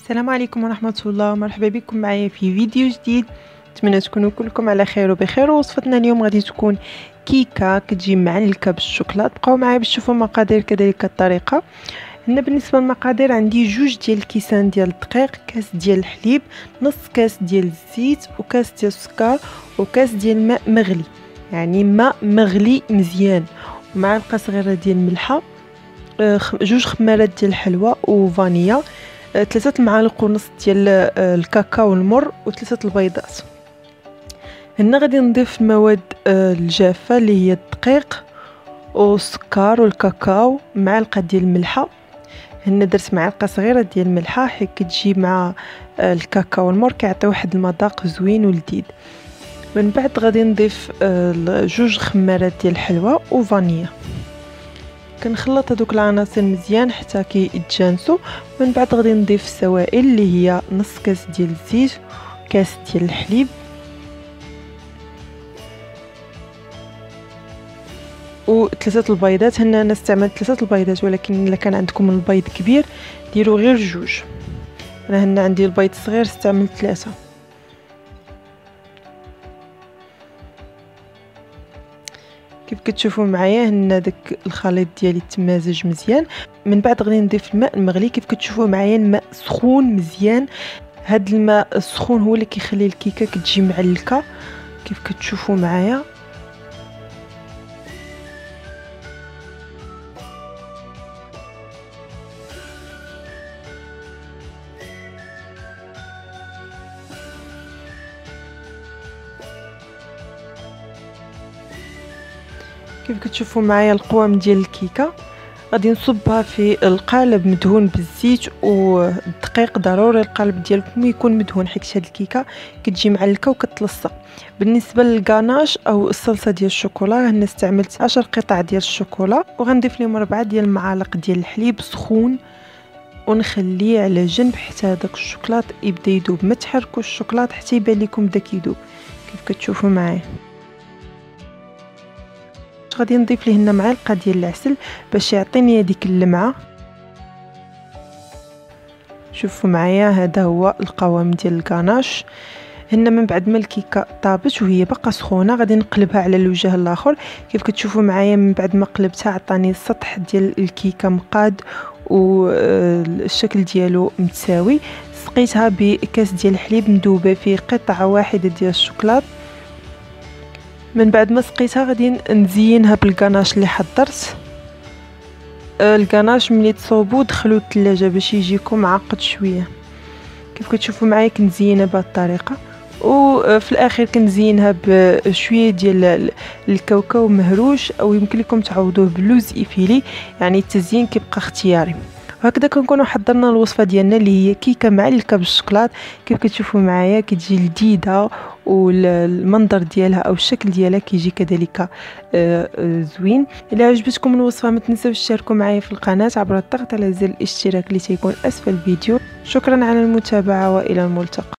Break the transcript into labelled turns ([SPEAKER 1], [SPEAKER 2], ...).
[SPEAKER 1] السلام عليكم ورحمة الله، مرحبا بكم معايا في فيديو جديد. نتمنى تكونوا كلكم على خير وبخير. ووصفتنا اليوم غادي تكون كيكه كتجي معلكه بالشوكولات. بقاو معايا باش تشوفوا المقادير كذلك الطريقه. هنا بالنسبه للمقادير عندي 2 ديال الكيسان ديال الدقيق، كاس ديال الحليب، نص كاس ديال الزيت، وكاس ديال السكر، وكاس ديال الماء مغلي، يعني ماء مغلي مزيان، ومعلقه صغيره ديال الملحه، 2 خمارات ديال الحلوى وفانيا، 3 معالق ونص ديال الكاكاو المر، و3 البيضات. هنا غادي نضيف المواد الجافه اللي هي الدقيق والسكر والكاكاو، معلقه ديال الملحه. هنا درت معلقه صغيره ديال الملحه حيت كتجي مع الكاكاو المر كيعطي واحد المذاق زوين ولذيذ. من بعد غادي نضيف 2 خمارات ديال الحلوى وفانيا. كنخلط هذوك العناصر مزيان حتى كيتجانسوا. من بعد غادي نضيف السوائل اللي هي نص كاس ديال الزيت، كاس ديال الحليب، و3 البيضات. هنا انا استعملت 3 البيضات، ولكن الا كان عندكم البيض كبير ديروا غير 2. انا هنا عندي البيض صغير استعملت 3. كيف كتشوفوا معايا هنا داك الخليط ديالي تمازج مزيان. من بعد غادي نضيف الماء المغلي. كيف كتشوفوا معايا الماء سخون مزيان، هاد الماء السخون هو اللي كيخلي الكيكه كتجي معلكه كيف كتشوفوا معايا. كيف كتشوفوا معايا القوام ديال الكيكه غادي نصبها في القالب مدهون بالزيت والدقيق. ضروري القالب ديالكم يكون مدهون حيت هاد الكيكه كتجي معلكه وكتلصق. بالنسبه للغاناش او الصلصه ديال الشوكولا، هنا استعملت 10 قطع ديال الشوكولا، وغنضيف لهم 4 ديال المعالق ديال الحليب سخون، ونخليه على جنب حتى هذاك الشوكولات يبدا يذوب. ما تحركوش الشوكولات حتى يبان لكم بدا كيذوب كيف كتشوفوا معايا. غادي نضيف ليه هنا معلقه ديال العسل باش يعطيني هذيك اللمعه. شوفوا معايا هذا هو القوام ديال الغاناش. هنا من بعد ما الكيكه طابت وهي باقا سخونه غادي نقلبها على الوجه الاخر. كيف كتشوفوا معايا من بعد ما قلبتها عطاني السطح ديال الكيكه مقاد والشكل ديالو متساوي. سقيتها بكاس ديال الحليب مذوبه فيه قطعه واحده ديال الشوكولات. من بعد ما سقيتها غادي نزينها بالغاناش اللي حضرت. الغاناش ملي تصوبوا دخلوا الثلاجه باش يجيكم معقد شويه. كيف كتشوفوا معايا كنزينها بهذه الطريقه، وفي الاخير كنزينها بشويه ديال الكاوكاو مهروش، او يمكن لكم تعوضوه بلوز ايفيلي، يعني التزيين كيبقى اختياري. وهكذا كنكونوا حضرنا الوصفه ديالنا اللي هي كيكه معلكه بالشوكولات. كيف كتشوفوا معايا كتجي لذيذه، والمنظر ديالها او الشكل ديالها كيجي كذلك زوين. الا عجبتكم الوصفه ما تنساوش تشاركوا معايا في القناه عبر الضغط على زر الاشتراك اللي تيكون اسفل الفيديو. شكرا على المتابعه والى الملتقى.